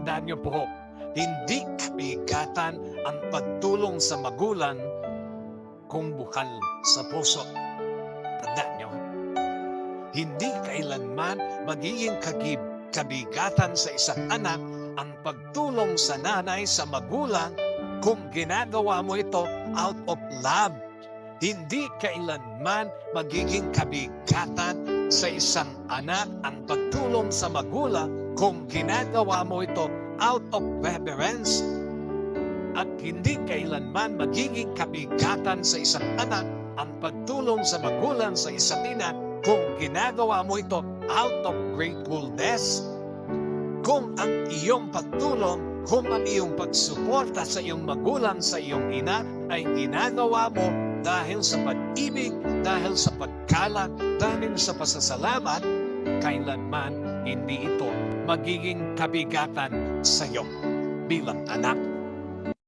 Tandaan niyo po, hindi kabigatan ang pagtulong sa magulang kung bukal sa puso. Tandaan niyo, hindi kailanman magiging kabigatan sa isang anak ang pagtulong sa nanay sa magulang kung ginagawa mo ito out of love. Hindi kailanman magiging kabigatan sa isang anak ang pagtulong sa magulang kung ginagawa mo ito out of reverence. At hindi kailanman magiging kabigatan sa isang anak ang pagtulong sa magulang sa isa't ina kung ginagawa mo ito out of gratefulness. Kung ang iyong pagtulong, kung ang iyong pagsuporta sa iyong magulang, sa iyong ina ay ginagawa mo dahil sa pag-ibig, dahil sa pagkalat, dahil sa pasasalamat, kailanman hindi ito magiging kabigatan sa iyo bilang anak